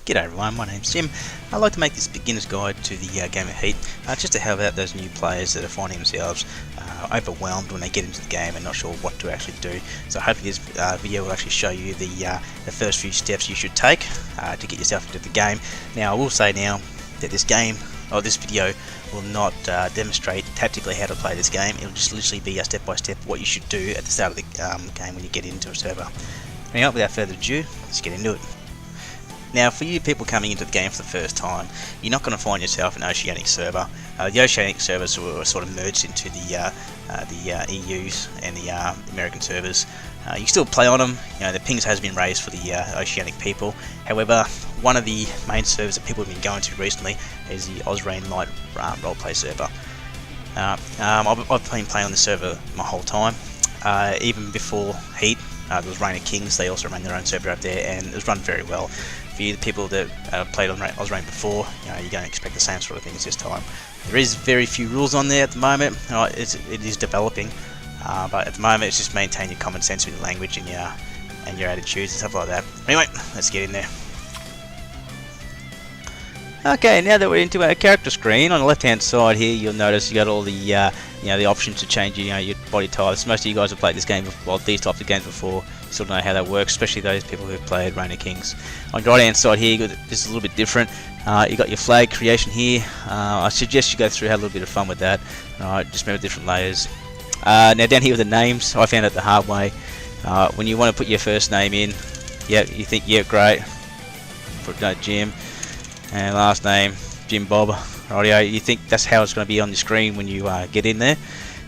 G'day everyone, my name's Jim. I'd like to make this beginner's guide to the game of Heat, just to help out those new players that are finding themselves overwhelmed when they get into the game and not sure what to actually do. So hopefully this video will actually show you the first few steps you should take to get yourself into the game. Now I will say now that this video will not demonstrate tactically how to play this game. It will just literally be a step-by-step what you should do at the start of the game when you get into a server. Now without further ado, let's get into it. Now, for you people coming into the game for the first time, you're not going to find yourself in an Oceanic server. The Oceanic servers were sort of merged into the EUs and the American servers. You can still play on them. You know, the pings has been raised for the Oceanic people. However, one of the main servers that people have been going to recently is the Osrain Light roleplay server. I've been playing on the server my whole time. Even before Heat, there was Reign of Kings. They also ran their own server up there, and it was run very well. For you, the people that played on Osrain before, you're going to expect the same sort of things this time. There is very few rules on there at the moment. It is developing, but at the moment it's just maintain your common sense with your language and your attitudes and stuff like that. Anyway, let's get in there. Okay, now that we're into our character screen, on the left-hand side here, you'll notice you got all the the options to change your body types. Most of you guys have played this game, well, these types of games before. You sort of know how that works, especially those people who've played Reign of Kings. On the right-hand side here, this is a little bit different. You got your flag creation here. I suggest you go through, have a little bit of fun with that. Just remember different layers. Now down here with the names, I found it the hard way. When you want to put your first name in, you think, great. Put Jim. And last name, Jim Bob. Rightio, you think that's how it's going to be on the screen when you get in there.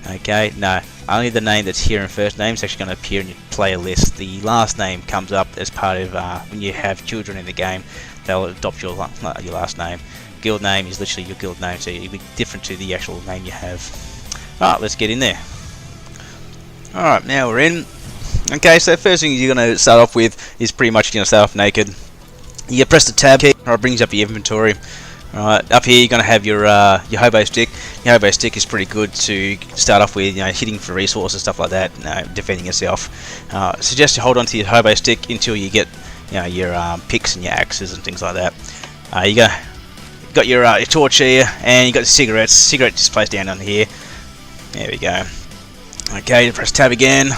Okay, no, only the name that's here in first name is actually going to appear in your player list. The last name comes up as part of when you have children in the game. They'll adopt your last name. Guild name is literally your guild name, so it'll be different to the actual name you have. Alright, let's get in there. Alright, now we're in. Okay, so the first thing you're going to start off with is pretty much going to start off naked. You press the tab key, it brings up your inventory. Alright, up here you're going to have your hobo stick. Your hobo stick is pretty good to start off with, hitting for resources, stuff like that, defending yourself. Suggest you hold on to your hobo stick until you get your picks and your axes and things like that. You got your torch here, and you got the cigarettes. Cigarette just placed down on here. There we go. Okay, press tab again.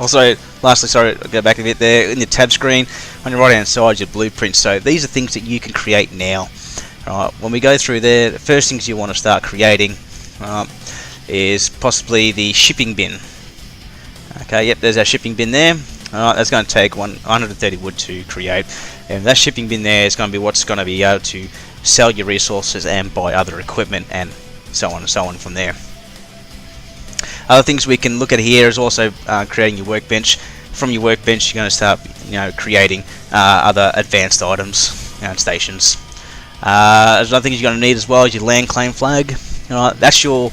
Also, lastly, sorry, I'll go back a bit there. In the tab screen, on your right hand side, your blueprints. So these are things that you can create now. Right, when we go through there, the first things you want to start creating is possibly the shipping bin. Okay, yep, there's our shipping bin there. That's going to take 130 wood to create, and that shipping bin there is going to be what's going to be able to sell your resources and buy other equipment and so on and so on from there. Other things we can look at here is also creating your workbench. From your workbench, you're going to start, creating other advanced items and stations. There's other things you're going to need as well is your land claim flag. That's your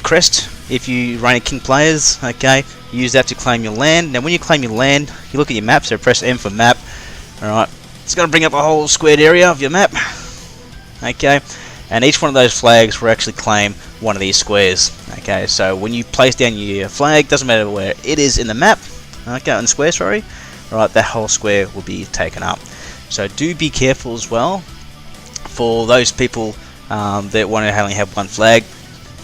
crest. If you Reign of King players, okay, use that to claim your land. Now, when you claim your land, you look at your map. So press M for map. All right, it's going to bring up a whole squared area of your map. Okay. And each one of those flags will actually claim one of these squares. Okay, so when you place down your flag, doesn't matter where it is in the map, okay, in the square, sorry, right, that whole square will be taken up. So do be careful as well for those people that want to only have one flag.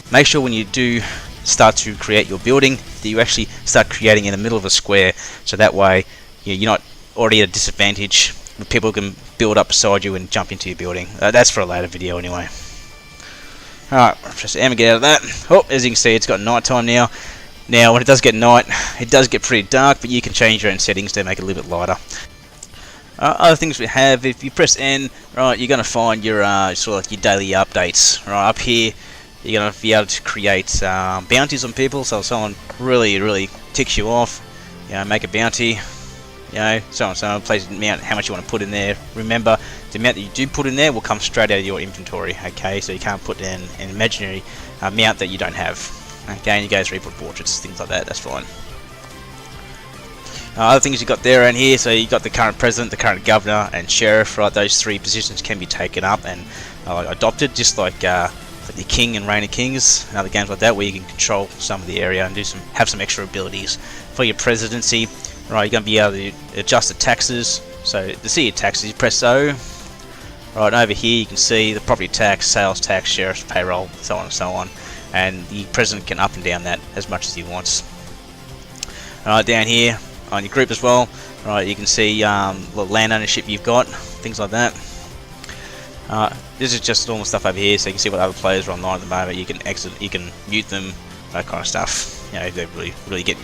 Make sure when you do start to create your building that you actually start creating in the middle of a square, so that way you're not already at a disadvantage. People can build up beside you and jump into your building. That's for a later video anyway. Alright, press M and get out of that. Oh, as you can see, it's got night time now. Now, when it does get night, it does get pretty dark, but you can change your own settings to make it a little bit lighter. Other things we have, if you press N, right, you're going to find your sort of like your daily updates. Right up here, you're going to be able to create bounties on people. So if someone really ticks you off, make a bounty. So on, so place the amount, how much you want to put in there. Remember, the amount that you do put in there will come straight out of your inventory. Okay, so you can't put in an imaginary amount that you don't have. Okay, and you go through put portraits, things like that. That's fine. Other things you got there around here. So you got the current president, the current governor, and sheriff. Right, those three positions can be taken up and adopted, just like the king and Reign of Kings and other games like that, where you can control some of the area and have some extra abilities for your presidency. Right, you're going to be able to adjust the taxes So to see your taxes, you press O. Right, and over here you can see the property tax, sales tax, sheriff's payroll, so on and so on. And the president can up and down that as much as he wants. Alright, down here on your group as well, right, you can see the land ownership you've got, things like that. This is just normal stuff over here, so you can see what other players are online at the moment. You can exit, you can mute them, that kind of stuff. You know, they're really getting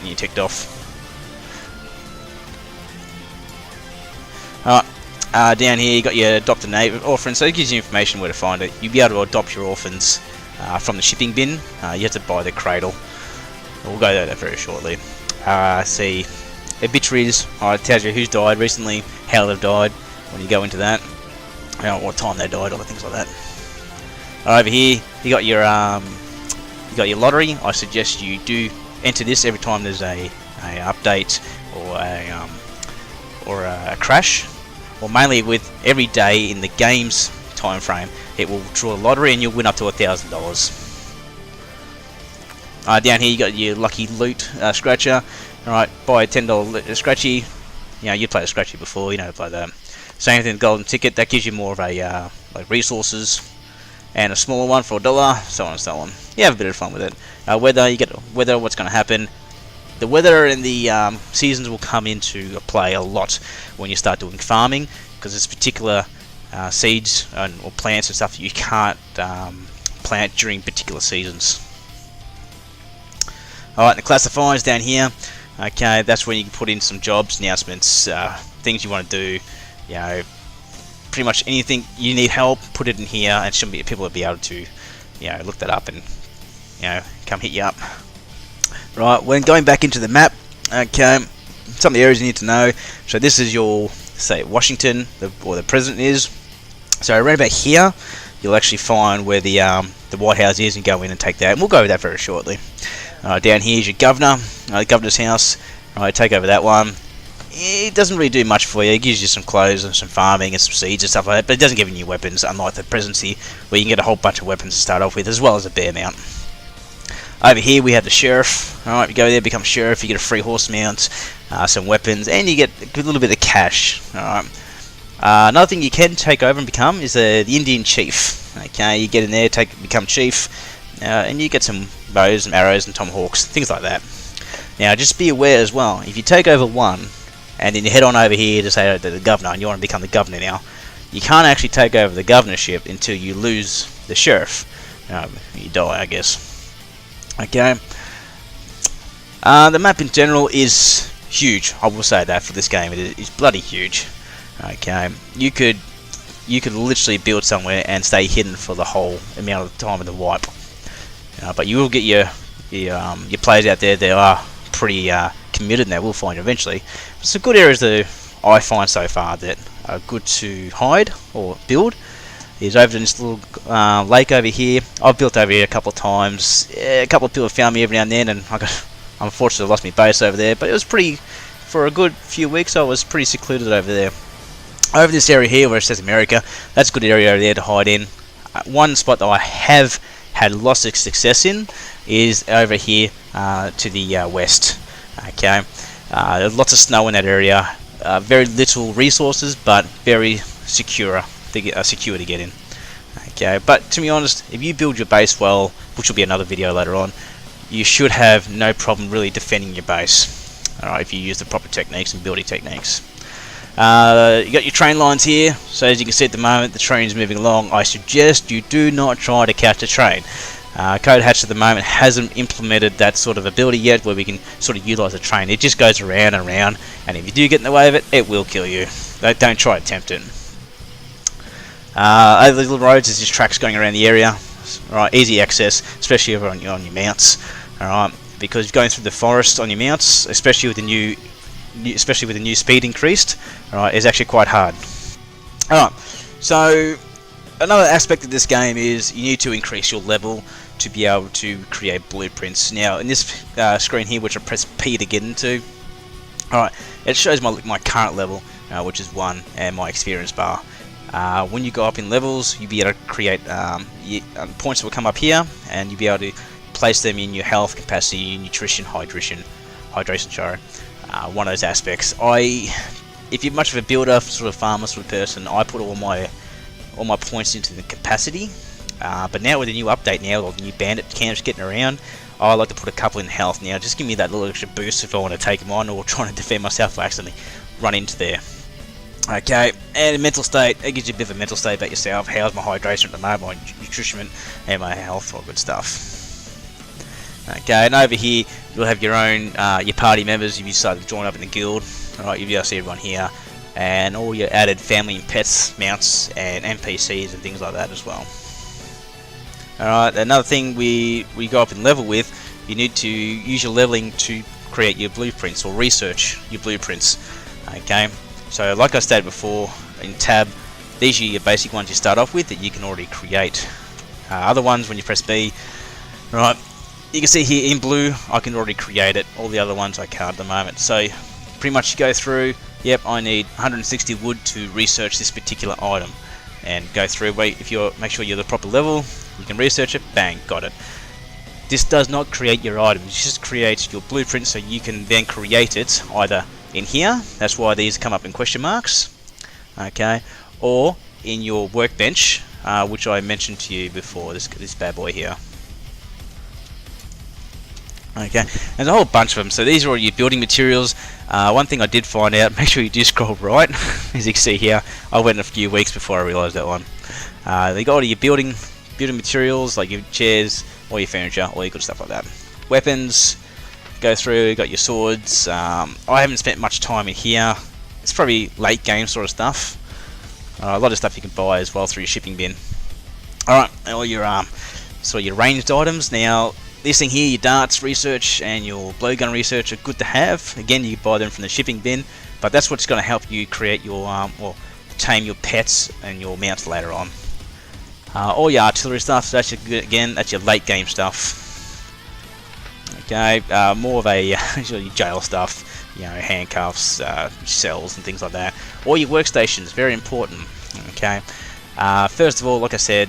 you ticked off. Alright, down here you got your adopt a neighbour orphan, so it gives you information where to find it. You'll be able to adopt your orphans from the shipping bin. You have to buy the cradle. We'll go over that very shortly. See obituaries. It tells you who's died recently, how they've died. When you go into that, what time they died, all the things like that. Over here, you got your lottery. I suggest you do enter this every time there's a update or a crash, or mainly with every day in the game's time frame. It will draw a lottery and you'll win up to $1,000. Down here you got your lucky loot scratcher. Alright, buy a $10 scratchy. You know, you played a scratchy before, you know how to play that. Same thing, golden ticket, that gives you more of a like resources, and a smaller one for $1, so on and so on. You have a bit of fun with it. Weather, you get weather, what's going to happen. The weather and the seasons will come into play a lot when you start doing farming, because there's particular seeds or plants and stuff that you can't plant during particular seasons. Alright, the classifiers down here. Okay, that's when you can put in some jobs, announcements, things you want to do. You know, pretty much anything you need help, put it in here, and people will be able to, you know, look that up and, you know, come hit you up. Right, when going back into the map, okay, some of the areas you need to know. So this is your, say, Washington, or the president is. So right about here, you'll actually find where the White House is, and go in and take that. And we'll go over that very shortly. Down here is your governor, the governor's house. Right, take over that one. It doesn't really do much for you. It gives you some clothes and some farming and some seeds and stuff like that, but it doesn't give you new weapons, unlike the presidency, where you can get a whole bunch of weapons to start off with, as well as a bear mount. Over here we have the sheriff. Alright, you go there, become sheriff, you get a free horse mount, some weapons, and you get a little bit of cash. Alright. Another thing you can take over and become is the Indian chief. Okay, you get in there, become chief, and you get some bows and arrows and tomahawks, things like that. Now, just be aware as well, if you take over one, and then you head on over here to say to the governor, and you want to become the governor now, you can't actually take over the governorship until you lose the sheriff. You die, I guess. Okay. The map in general is huge. I will say that for this game, it is bloody huge. Okay, you could literally build somewhere and stay hidden for the whole amount of time of the wipe. But you will get your players out there. They are pretty committed, and they will find you eventually. Some good areas that I find so far that are good to hide or build is over in this little lake over here. I've built over here a couple of times. A couple of people have found me every now and then, and unfortunately lost my base over there. But it was for a good few weeks I was pretty secluded over there. Over this area here where it says America, that's a good area over there to hide in. One spot that I have had lots of success in is over here to the west. Okay, there's lots of snow in that area. Very little resources, but very secure to get in. Okay, but to be honest, if you build your base well, which will be another video later on, you should have no problem really defending your base. Alright, if you use the proper techniques and building techniques. You got your train lines here, so as you can see at the moment the train is moving along. I suggest you do not try to catch a train. Code Hatch at the moment hasn't implemented that sort of ability yet where we can sort of utilize a train. It just goes around and around, and if you do get in the way of it, it will kill you. Don't try to attempt it. Over these little roads there's just tracks going around the area. Right, easy access, especially over on your mounts. Alright, because going through the forest on your mounts, especially with the new speed increased, alright, is actually quite hard. Alright, so another aspect of this game is you need to increase your level to be able to create blueprints. Now in this screen here, which I press P to get into, alright, it shows my current level, which is 1, and my experience bar. When you go up in levels, you'll be able to create points that will come up here, and you'll be able to place them in your health, capacity, nutrition, hydration, sorry. One of those aspects. I if you're much of a builder, sort of farmer sort of person, I put all my points into the capacity. But now with the new update now, or the new bandit camps getting around, I like to put a couple in health now. Just give me that little extra boost if I want to take them on, or trying to defend myself or accidentally run into there. Okay, and mental state, it gives you a bit of a mental state about yourself. How's my hydration at the moment, my nutrition, and my health, all good stuff. Okay, and over here you'll have your own your party members if you decide to join up in the guild. Alright, you'll be able to see everyone here, and all your added family and pets, mounts, and NPCs and things like that as well. Alright, another thing we go up in level with, you need to use your leveling to create your blueprints or research your blueprints. Okay, so like I stated before, in tab, these are your basic ones you start off with that you can already create. Other ones, when you press B, right, you can see here in blue, I can already create it. All the other ones I can't at the moment. So pretty much you go through, yep, I need 160 wood to research this particular item, and go through. Wait, if you're make sure you're the proper level, you can research it. Bang, got it. This does not create your items. It just creates your blueprint, so you can then create it either in here. That's why these come up in question marks. Okay, or in your workbench, which I mentioned to you before. This bad boy here. Okay, there's a whole bunch of them. So these are all your building materials. One thing I did find out, make sure you do scroll right. As you can see here, I went a few weeks before I realised that one. They got all your building materials, like your chairs, all your furniture, all your good stuff like that. Weapons, go through, you got your swords. I haven't spent much time in here. It's probably late game sort of stuff. A lot of stuff you can buy as well through your shipping bin. Alright, all your your ranged items. Now, this thing here, your darts research and your blowgun research are good to have. Again, you buy them from the shipping bin, but that's what's going to help you create your or tame your pets and your mounts later on. All your artillery stuff, so that's that's your late game stuff. Okay, more of a your jail stuff, you know, handcuffs, cells and things like that. All your workstations, very important. Okay, first of all, like I said,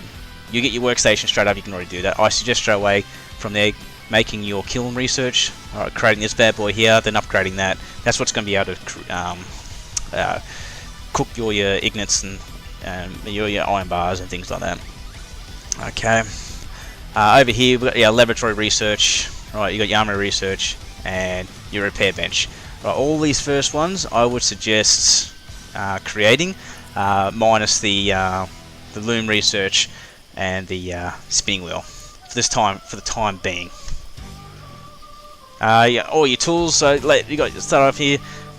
you get your workstation straight up. You can already do that. I suggest straight away from there making your kiln research. Alright, creating this bad boy here, then upgrading that. That's what's going to be able to cook your ignits and your iron bars and things like that. Okay. Over here we've got your laboratory research. Right, you got your armory research and your repair bench. Right, all these first ones I would suggest creating, minus the loom research and the spinning wheel for the time being. Yeah, all your tools. So you got start off here.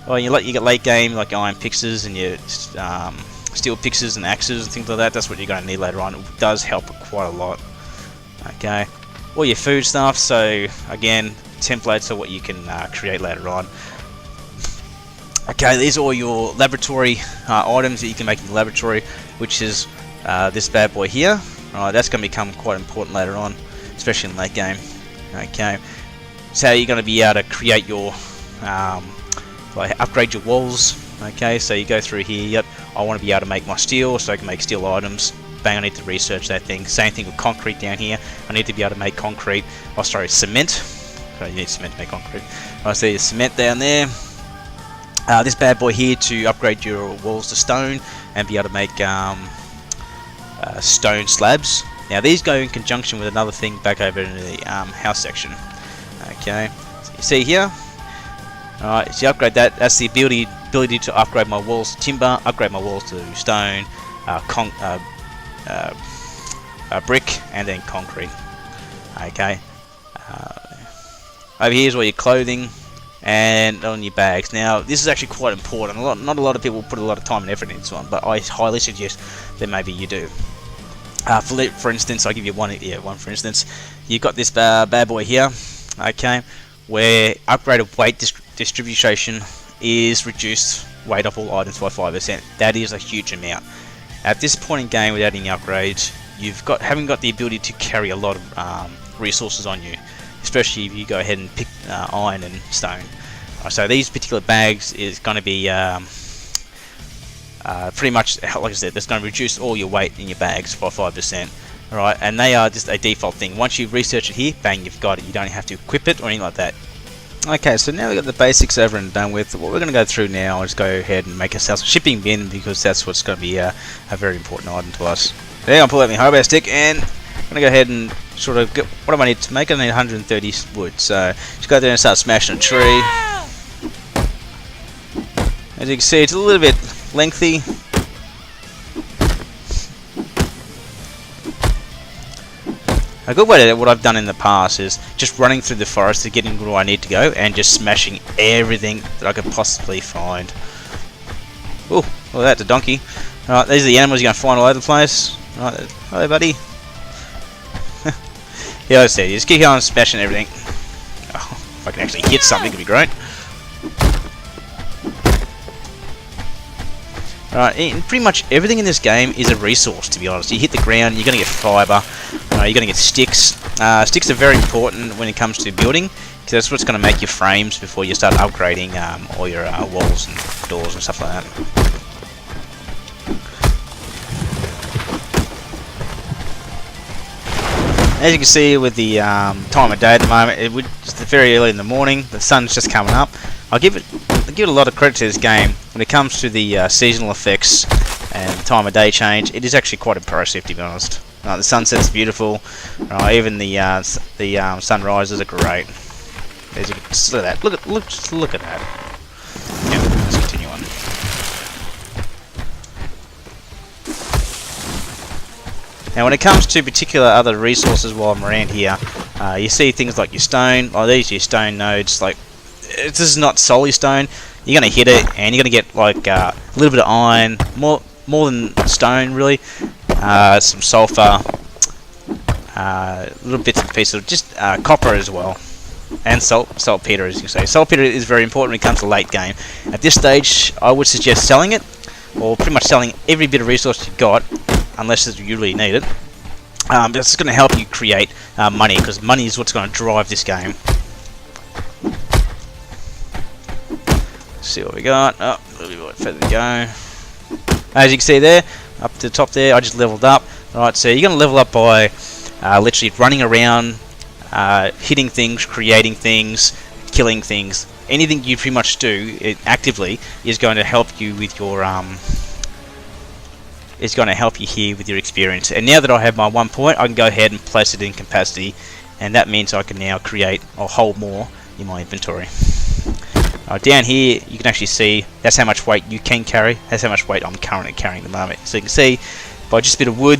Well, you got late game like iron pickaxes and your steel pickaxes and axes and things like that. That's what you're going to need later on. It does help quite a lot. Okay, all your food stuff. So again, templates are what you can create later on. Okay, these are all your laboratory items that you can make in the laboratory, which is this bad boy here. Alright, that's going to become quite important later on, especially in late game. Okay, so you're going to be able to create your, upgrade your walls. Okay, so you go through here, yep, I want to be able to make my steel, so I can make steel items. Bang, I need to research that thing. Same thing with concrete down here. I need to be able to make concrete, cement. So you need cement to make concrete. I see cement down there. This bad boy here to upgrade your walls to stone and be able to make stone slabs. Now these go in conjunction with another thing back over in the house section. Okay, so you see here. Alright, so you upgrade that. That's the ability to upgrade my walls to timber, upgrade my walls to stone, brick, and then concrete. Okay. Over here is all your clothing and on your bags. Now this is actually quite important. Not a lot of people put a lot of time and effort into this one, but I highly suggest that maybe you do. For instance, I'll give you one for instance. You've got this bad boy here, okay, where upgraded weight distribution is reduced weight of all items by 5%. That is a huge amount. At this point in game, without any upgrades, haven't got the ability to carry a lot of resources on you, especially if you go ahead and pick iron and stone. So these particular bags is going to be pretty much, like I said, that's going to reduce all your weight in your bags by 5%. Alright, and they are just a default thing. Once you've researched it here, bang, you've got it. You don't have to equip it or anything like that. Okay, so now we've got the basics over and done with. What we're going to go through now is go ahead and make ourselves a shipping bin, because that's what's going to be a very important item to us. There, I'll pull out my hardware stick, and I'm going to go ahead and sort of get, what do I need to make? I need 130 wood, so just go there and start smashing a tree. As you can see, it's a little bit lengthy. A good way to what I've done in the past is just running through the forest to getting where I need to go and just smashing everything that I could possibly find. Oh, well, that's a donkey. Alright, these are the animals you're going to find all over the place. Alright, hello buddy. Yeah, like I said, you just keep on smashing everything. Oh, if I can actually hit something, it'd be great. Alright, and pretty much everything in this game is a resource, to be honest. You hit the ground, you're going to get fibre, you're going to get sticks. Sticks are very important when it comes to building, because that's what's going to make your frames before you start upgrading all your walls and doors and stuff like that. As you can see with the time of day at the moment, it's very early in the morning, the sun's just coming up. I'll give it a lot of credit to this game when it comes to the seasonal effects and the time of day change. It is actually quite impressive, to be honest. The sunset's beautiful. Even the sunrises are great. As you can, just look at that. Look at that. Yeah, let's continue on. Now, when it comes to particular other resources while I'm around here, you see things like your stone. Oh, these are your stone nodes. Like, this is not solely stone. You're going to hit it, and you're going to get like a little bit of iron, more than stone, really. Some sulfur, little bits and pieces of just copper as well, and saltpeter, as you can say. Saltpeter is very important when it comes to late game. At this stage, I would suggest selling it, or pretty much selling every bit of resource you've got, unless you really need it. It's going to help you create money, because money is what's going to drive this game. Let's see what we got. Oh, a little bit more further to go. As you can see there, up to the top there, I just leveled up. Alright, so you're going to level up by literally running around, hitting things, creating things, killing things. Anything you pretty much do actively is going to help you with your is going to help you here with your experience. And now that I have my 1 point, I can go ahead and place it in capacity, and that means I can now create or hold more in my inventory. Down here you can actually see that's how much weight you can carry, that's how much weight I'm currently carrying at the moment. So you can see by just a bit of wood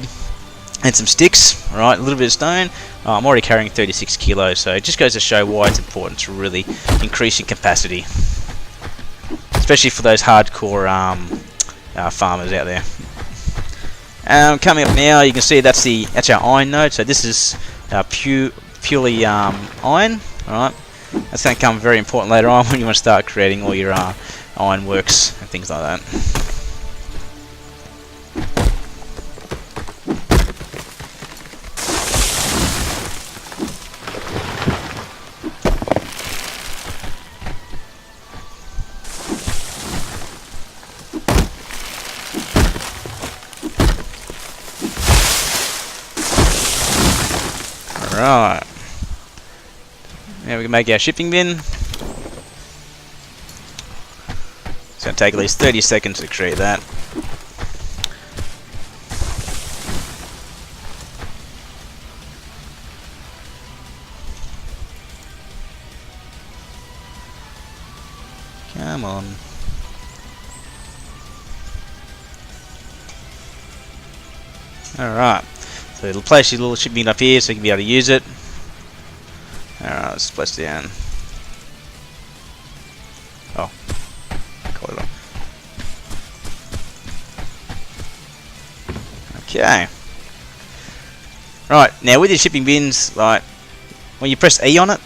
and some sticks, alright, a little bit of stone, I'm already carrying 36 kilos, so it just goes to show why it's important to really increase your capacity, especially for those hardcore farmers out there. Coming up now, you can see that's our iron node, so this is purely iron, alright. That's going to come very important later on when you want to start creating all your iron works and things like that. Alright. Now we can make our shipping bin. It's going to take at least 30 seconds to create that. Come on. Alright. So it'll place your little shipping bin up here so you can be able to use it. Alright, let's place it down. Oh. Call it off. Okay. Right, now with your shipping bins, like, when you press E on it,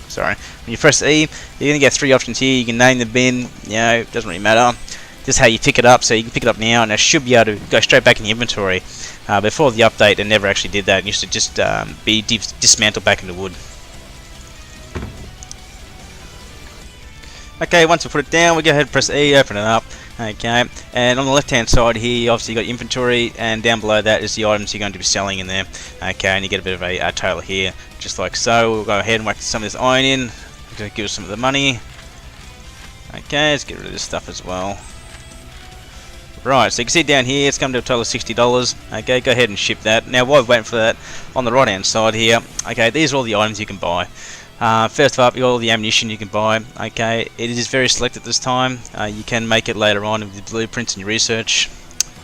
sorry, when you press E, you're going to get 3 options here. You can name the bin, you know, it doesn't really matter. Just how you pick it up, so you can pick it up now, and it should be able to go straight back in the inventory. Before the update, it never actually did that. It used to just be dismantled back into wood. Okay, once we put it down, we go ahead and press E, open it up. Okay, and on the left hand side here, you obviously got inventory, and down below that is the items you're going to be selling in there. Okay, and you get a bit of a total here, just like so. We'll go ahead and whack some of this iron in. Going to give us some of the money. Okay, let's get rid of this stuff as well. Right, so you can see down here, it's come to a total of $60. Okay, go ahead and ship that. Now, while we're waiting for that, on the right hand side here, okay, these are all the items you can buy. First up, you got all the ammunition you can buy. Okay, it is very selected this time. You can make it later on with the blueprints and your research.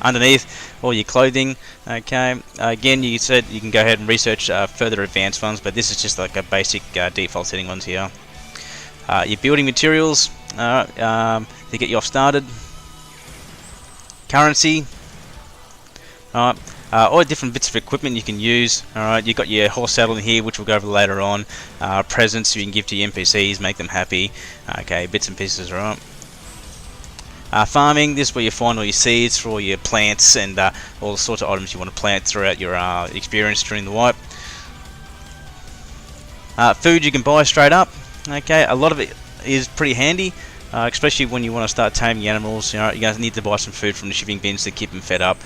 Underneath, all your clothing. Okay, again, you said you can go ahead and research further advanced ones, but this is just like a basic default setting ones here. Your building materials to get you off started. Currency. Alright. All the different bits of equipment you can use. Alright, you've got your horse saddle in here, which we'll go over later on. Presents you can give to your NPCs, make them happy. Okay, bits and pieces, alright. Farming, this is where you find all your seeds for all your plants and all the sorts of items you want to plant throughout your experience during the wipe. Food you can buy straight up. Okay, a lot of it is pretty handy. Especially when you want to start taming animals, you know, you're going to need to buy some food from the shipping bins to keep them fed up.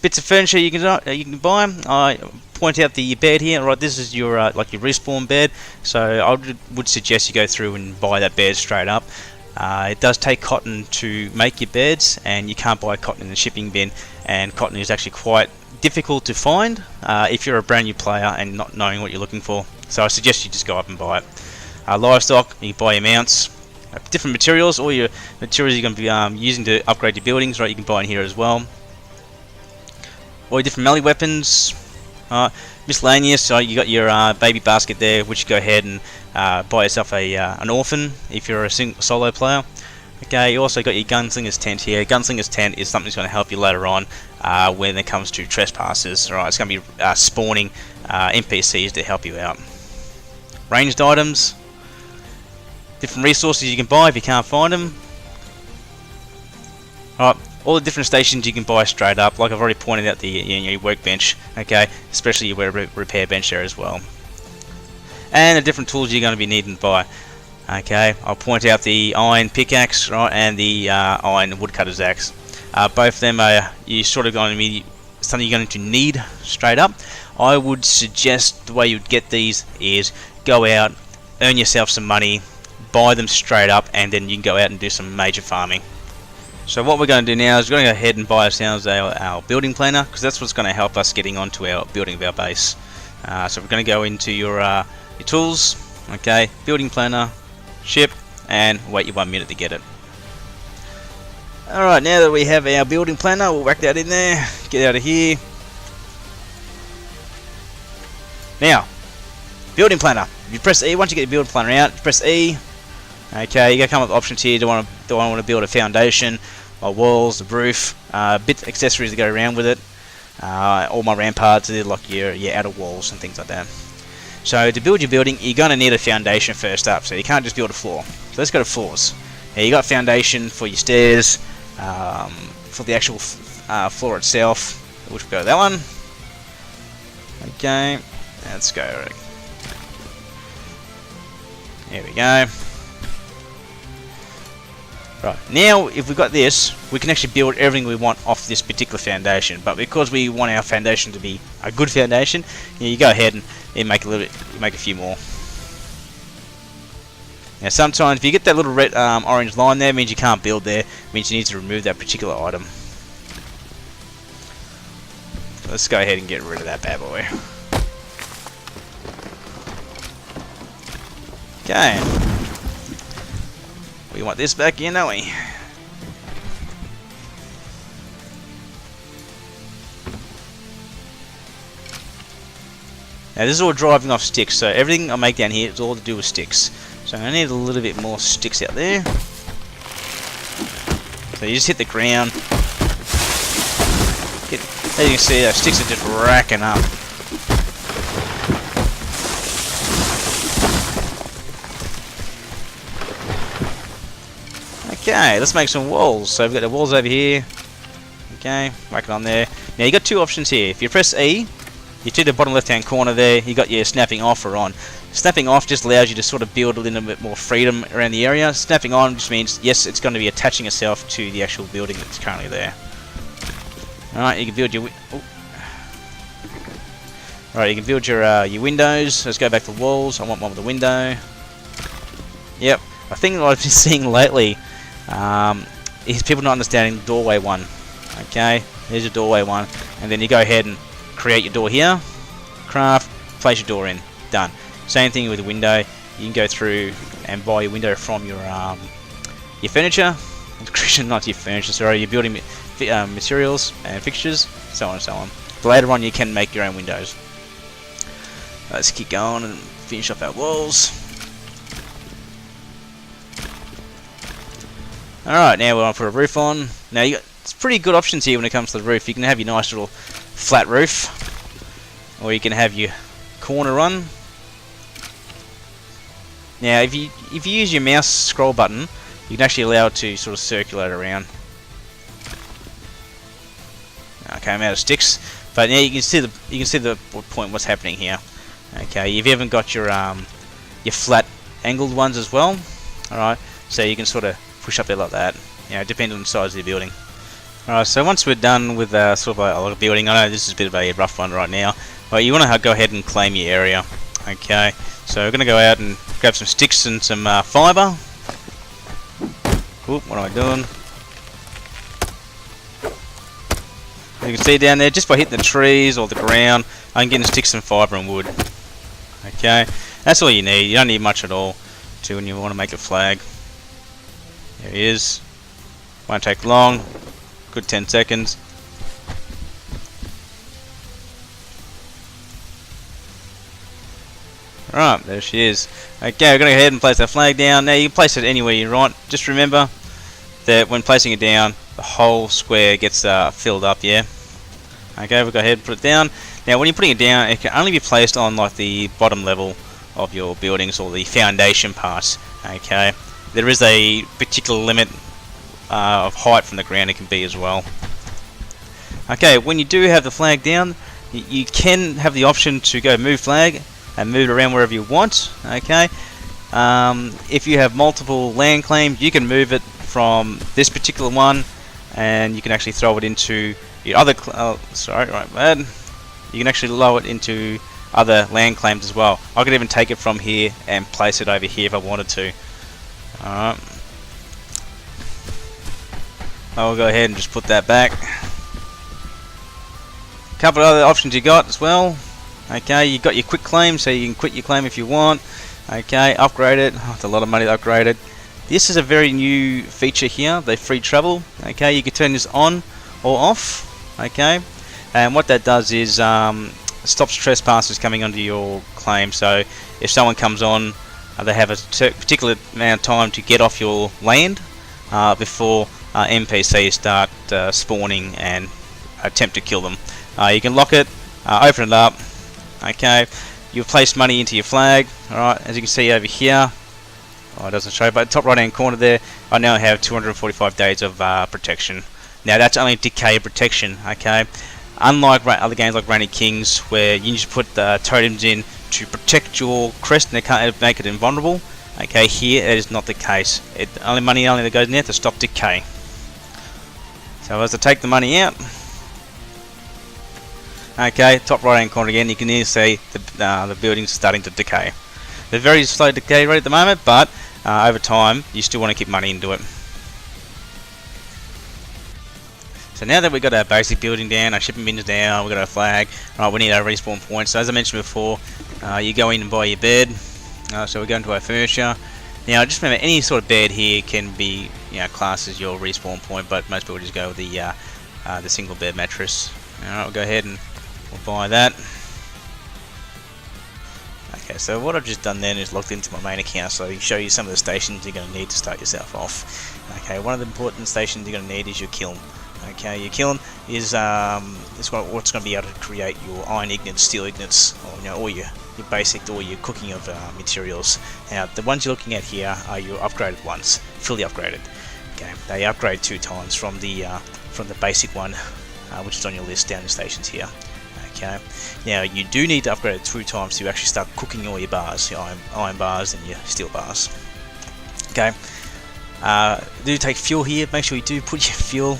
Bits of furniture you can buy. I point out the bed here. Right, this is your like your respawn bed. So I would suggest you go through and buy that bed straight up. It does take cotton to make your beds, and you can't buy cotton in the shipping bin. And cotton is actually quite difficult to find if you're a brand new player and not knowing what you're looking for. So I suggest you just go up and buy it. Livestock, you can buy your mounts. Different materials, all your materials you're going to be using to upgrade your buildings, right? You can buy in here as well. All your different melee weapons. Miscellaneous, so you got your baby basket there, which you go ahead and buy yourself an orphan if you're a solo player. Okay, you also got your gunslinger's tent here. Gunslinger's tent is something that's going to help you later on when it comes to trespassers. Right, it's going to be spawning NPCs to help you out. Ranged items, different resources you can buy if you can't find them. Alright, all the different stations you can buy straight up. Like I've already pointed out, your workbench. Okay, especially your repair bench there as well. And the different tools you're going to be needing to buy. Okay, I'll point out the iron pickaxe, right, and the iron woodcutter's axe. Both of them are going to be something you're going to need straight up. I would suggest the way you'd get these is go out, earn yourself some money, buy them straight up, and then you can go out and do some major farming. So what we're going to do now is we're going to go ahead and buy ourselves our building planner, because that's what's going to help us getting onto our building of our base. So we're going to go into your tools, okay, building planner, ship, and wait your 1 minute to get it. Alright, now that we have our building planner, we'll whack that in there, get out of here. Now, building planner. You press E. Once you get your building planner out, you press E. Okay, you got to come up with options here. Do I want to build a foundation, my walls, the roof, bit accessories to go around with it, all my ramparts, like your outer walls and things like that. So to build your building, you're going to need a foundation first up. So you can't just build a floor. So let's go to floors. Now you got foundation for your stairs, for the actual floor itself, which will go to that one. Okay, let's go. There we go. Right, now if we've got this, we can actually build everything we want off this particular foundation. But because we want our foundation to be a good foundation, you go ahead and make a few more. Now sometimes if you get that little red orange line there, it means you can't build there. It means you need to remove that particular item. So let's go ahead and get rid of that bad boy. Okay. We want this back in, don't we? Now this is all driving off sticks, so everything I make down here is all to do with sticks. So I need a little bit more sticks out there. So you just hit the ground. As you can see, those sticks are just racking up. Okay, let's make some walls. So we've got the walls over here. Okay, whack it on there. Now you got two options here. If you press E, you to the bottom left hand corner there, you got your snapping offer on. Snapping off just allows you to sort of build a little bit more freedom around the area. Snapping on just means, yes, it's going to be attaching itself to the actual building that's currently there. Alright, you can build your... Alright, you can build your windows. Let's go back to walls. I want one with a window. Yep. I think what I've been seeing lately is people not understanding the doorway one. Okay, there's your doorway one. And then you go ahead and create your door here. Craft, place your door in. Done. Same thing with the window. You can go through and buy your window from your furniture. Not your furniture, sorry, your building materials and fixtures, so on and so on. But later on you can make your own windows. Let's keep going and finish up our walls. Alright, now we're on for a roof on. Now you got it's pretty good options here when it comes to the roof. You can have your nice little flat roof, or you can have your corner run. Now if you use your mouse scroll button, you can actually allow it to sort of circulate around. Okay, I'm out of sticks, but now you can see the point what's happening here. Okay, you've even got your flat angled ones as well. All right, so you can sort of push up there like that. You know, depending on the size of your building. All right, so once we're done with sort of a building, I know this is a bit of a rough one right now, but you want to go ahead and claim your area. Okay, so we're going to go out and grab some sticks and some fibre. Oop, what am I doing? You can see down there, just by hitting the trees or the ground, I'm getting sticks and fibre and wood. Okay, that's all you need. You don't need much at all to when you want to make a flag. There it is. Won't take long. Good 10 seconds. Right, there she is. Okay, we're going to go ahead and place that flag down. Now you can place it anywhere you want. Just remember that when placing it down, the whole square gets filled up, yeah? Okay, we'll go ahead and put it down. Now when you're putting it down, it can only be placed on like the bottom level of your buildings or the foundation parts. Okay, there is a particular limit of height from the ground it can be as well. Okay, when you do have the flag down, you can have the option to go move flag and move it around wherever you want. Okay, if you have multiple land claims, you can move it from this particular one, and you can actually throw it into your other. You can actually lower it into other land claims as well. I could even take it from here and place it over here if I wanted to. Alright. I'll go ahead and just put that back. A couple of other options you got as well. Okay, you got your quick claim, so you can quit your claim if you want. Okay, upgrade it. Oh, it's a lot of money to upgrade it. This is a very new feature here, the free travel. Okay, you can turn this on or off. Okay, and what that does is stops trespassers coming onto your claim. So if someone comes on, they have a particular amount of time to get off your land before NPCs start spawning and attempt to kill them. You can lock it, open it up. Okay, you've placed money into your flag. Alright, as you can see over here, oh, it doesn't show, but top right hand corner there, I now have 245 days of protection. Now that's only decay protection. Okay, unlike other games like Reign of Kings, where you just put the totems in to protect your crest and they can't make it invulnerable. Okay, here it is not the case. Money only that goes in there to stop decay. So as I take the money out, okay, top right hand corner again, you can here see the building's starting to decay. They're very slow decay rate at the moment, but over time you still want to keep money into it. So now that we've got our basic building down, our shipping bins down, we've got our flag, right, we need our respawn points. So as I mentioned before, you go in and buy your bed. So we go into our furniture. Now just remember, any sort of bed here can be, classed as your respawn point, but most people just go with the single bed mattress. Alright, we'll go ahead and we'll buy that. Okay, so what I've just done then is logged into my main account, so I can show you some of the stations you're going to need to start yourself off. Okay, one of the important stations you're going to need is your kiln. Okay, your kiln is what's going to be able to create your iron ignits, steel ignits, or all your basic, or your cooking of materials. Now, the ones you're looking at here are your upgraded ones, fully upgraded. Okay, they upgrade 2 times from the basic one, which is on your list down the stations here. Okay, now you do need to upgrade it 2 times to actually start cooking all your bars, your iron bars and your steel bars. Okay, do take fuel here. Make sure you do put your fuel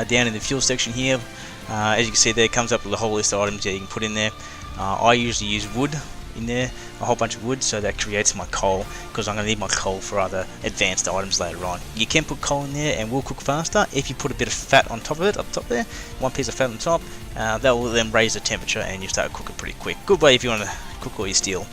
down in the fuel section here. As you can see, there it comes up with a whole list of items that you can put in there. I usually use wood in there, a whole bunch of wood, so that creates my coal, because I'm going to need my coal for other advanced items later on. You can put coal in there and will cook faster if you put a bit of fat on top of it, up top there, 1 piece of fat on top. That will then raise the temperature and you start cooking pretty quick. Good way if you want to cook all your steel.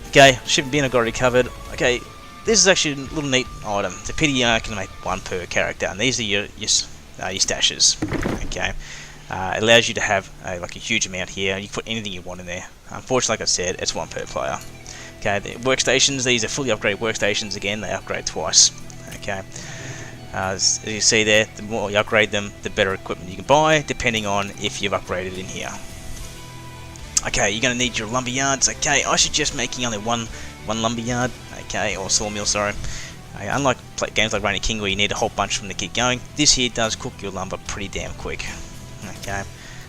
Okay, shipping bin I've already covered. Okay, this is actually a little neat item. The PDR can make 1 per character, and these are your stashes. Okay. It allows you to have like a huge amount here. You can put anything you want in there. Unfortunately, like I said, it's 1 per player. Okay, the workstations, these are fully upgraded workstations. Again, they upgrade twice. Okay, as you see there, the more you upgrade them, the better equipment you can buy, depending on if you've upgraded in here. Okay, you're going to need your lumber yards. Okay, I suggest making only one lumber yard. Okay, or sawmill, sorry. Unlike games like Reign of King where you need a whole bunch of them to keep going, this here does cook your lumber pretty damn quick. Okay,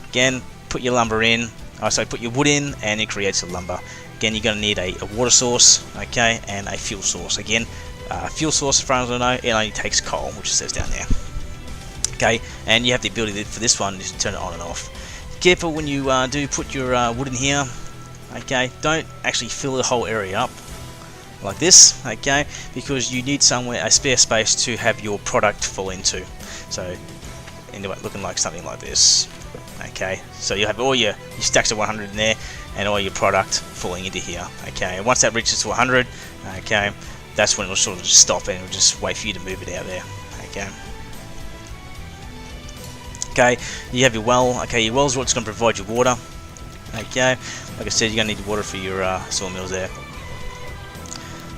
again, put your lumber in, put your wood in, and it creates a lumber. Again, you're going to need a water source, okay, and a fuel source. Again, fuel source, as far as I know, it only takes coal, which it says down there. Okay, and you have the ability for this one to turn it on and off. Careful when you do put your wood in here. Okay, don't actually fill the whole area up like this, okay, because you need somewhere, a spare space to have your product fall into. So anyway, looking like something like this. Okay, so you have all your stacks of 100 in there and all your product falling into here. Okay, and once that reaches to 100, okay, that's when it'll sort of just stop and it'll just wait for you to move it out there. Okay. Okay, you have your well. Okay, your well's what's going to provide you water. Okay, like I said, you're going to need water for your sawmills there.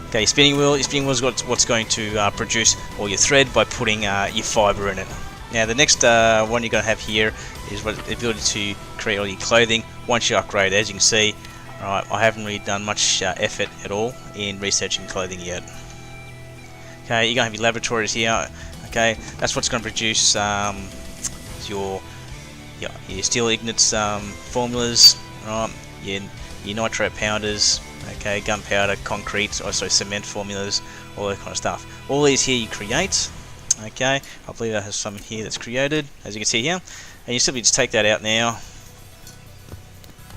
Okay, your spinning wheel. Your spinning wheel's what's going to produce all your thread by putting your fibre in it. Now the next one you're going to have here is the ability to create all your clothing once you upgrade. As you can see, right, I haven't really done much effort at all in researching clothing yet. Okay, you're going to have your laboratories here. Okay, that's what's going to produce your steel ignites formulas, right? Your nitrate powders, okay, gunpowder, concrete, also cement formulas, all that kind of stuff. All these here you create. Okay, I believe I have some here that's created, as you can see here, and you simply just take that out now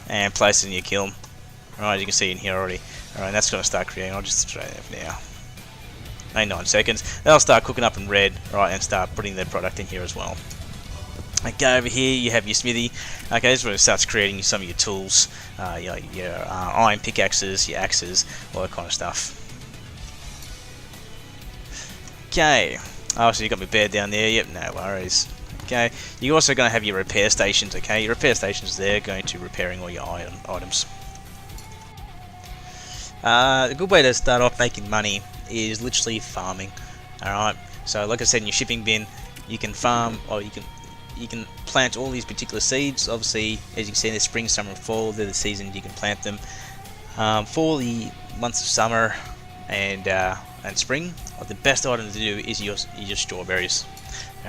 and place it in your kiln. Right, as you can see in here already. Alright, that's going to start creating. I'll just try that for now. Only 9 seconds. They'll start cooking up in red, right, and start putting their product in here as well. Okay, over here you have your smithy. Okay, this is where it starts creating some of your tools, your iron pickaxes, your axes, all that kind of stuff. Okay, oh, so you got my bed down there. Yep, no worries. Okay, you're also going to have your repair stations. Okay, your repair stations there going to repairing all your items. A good way to start off making money is literally farming. Alright, so like I said, in your shipping bin, you can farm, or you can plant all these particular seeds. Obviously, as you can see, in the spring, summer, and fall, they're the seasons you can plant them. For the months of summer and spring, the best item to do is your strawberries,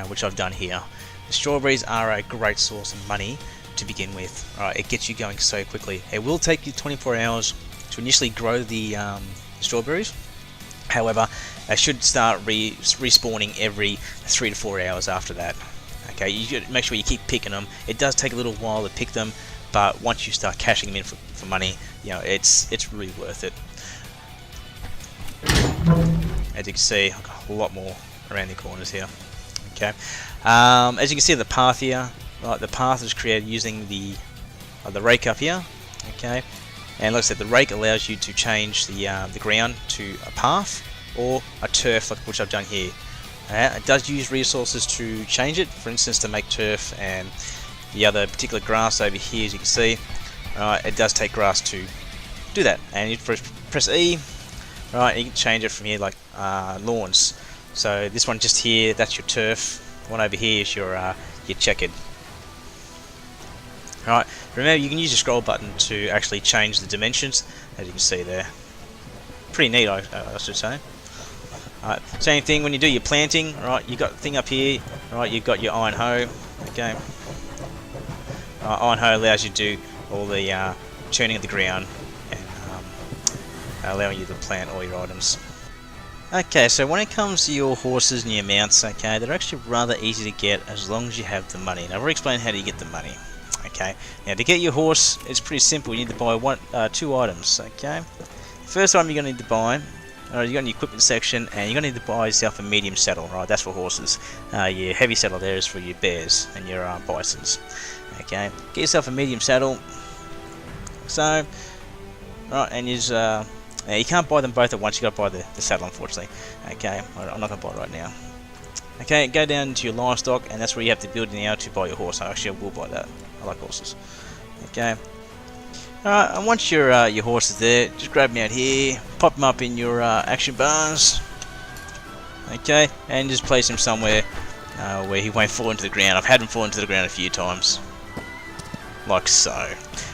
which I've done here. The strawberries are a great source of money to begin with. Alright, it gets you going so quickly. It will take you 24 hours to initially grow the strawberries. However, they should start respawning every 3 to 4 hours after that. Okay, you should make sure you keep picking them. It does take a little while to pick them, but once you start cashing them in for money, you know, it's really worth it. As you can see, I've got a lot more around the corners here. Okay, as you can see the path here, right, the path is created using the rake up here. Okay, and like I said, the rake allows you to change the ground to a path or a turf, like which I've done here. It does use resources to change it, for instance to make turf, and the other particular grass over here, as you can see, it does take grass to do that, and you press E, right, you can change it from here like lawns. So this one just here, that's your turf. The one over here is your checkered. Right, remember you can use your scroll button to actually change the dimensions, as you can see there. Pretty neat, I should say. Right, same thing when you do your planting. Right, you got the thing up here. Right, you've got your iron hoe. Okay. Ironhoe allows you to do all the tuning of the ground and allowing you to plant all your items. Okay, so when it comes to your horses and your mounts, okay, they're actually rather easy to get as long as you have the money. And I've already explained how to get the money. Okay, now to get your horse, it's pretty simple. You need to buy two items. Okay, first item you're going to need to buy, you got an equipment section, and you're going to need to buy yourself a medium saddle. Right, that's for horses. Your heavy saddle there is for your bears and your bisons. Okay, get yourself a medium saddle. So, right, and use you can't buy them both at once. You got to buy the saddle, unfortunately. Okay, I'm not going to buy it right now. Okay, go down to your livestock, and that's where you have to build now to buy your horse. Actually, I will buy that. I like horses. Okay. Alright, and once your horse is there, just grab him out here, pop him up in your action bars. Okay, and just place him somewhere where he won't fall into the ground. I've had him fall into the ground a few times. Like so.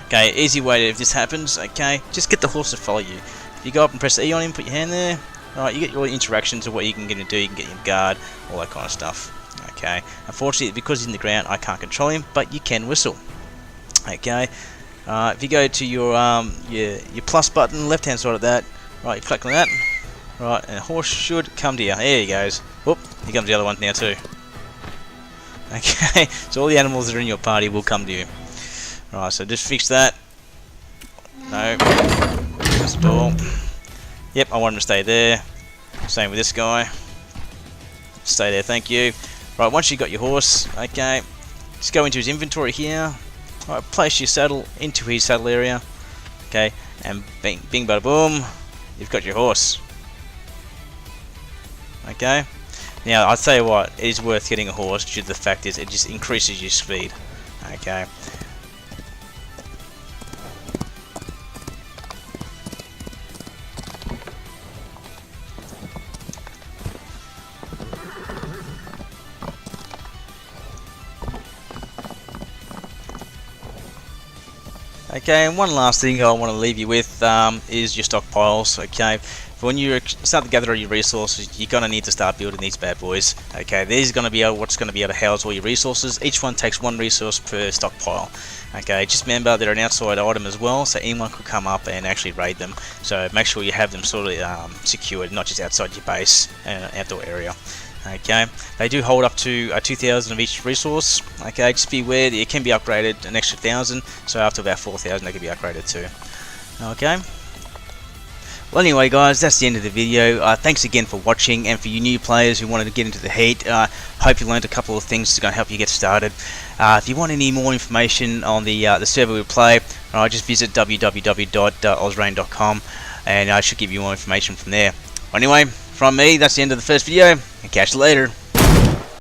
Okay, easy way to, if this happens, okay, just get the horse to follow you. If you go up and press E on him, put your hand there, alright, you get your interactions of what you can get him to do. You can get him guard, all that kind of stuff. Okay, unfortunately, because he's in the ground, I can't control him, but you can whistle. Okay, if you go to your plus button, left hand side of that, right, you click on that, right, and the horse should come to you. There he goes. Whoop, here comes the other one now too. Okay, so all the animals that are in your party will come to you. Right, so just fix that. No, that's the door. Yep, I want him to stay there. Same with this guy. Stay there, thank you. Right, once you've got your horse, okay, just go into his inventory here. Right, place your saddle into his saddle area. Okay, and bing, bing, bada boom, you've got your horse. Okay, now I'll tell you what, it is worth getting a horse due to the fact is it just increases your speed. Okay. Okay, and one last thing I want to leave you with is your stockpiles. Okay, when you start to gather all your resources, you're going to need to start building these bad boys. Okay, these are going to be what's going to be able to house all your resources. Each one takes one resource per stockpile. Okay, just remember they're an outside item as well, so anyone could come up and actually raid them. So make sure you have them sort of secured, not just outside your base and outdoor area. Okay, they do hold up to 2,000 of each resource. Okay, just be aware that it can be upgraded an extra 1,000, so after about 4,000 they can be upgraded too. Okay, well anyway guys, that's the end of the video. Thanks again for watching, and for you new players who wanted to get into the heat, hope you learned a couple of things that's going to help you get started. If you want any more information on the server we play, just visit www.ozrain.com and I should give you more information from there. Anyway, from me, that's the end of the first video, and catch you later.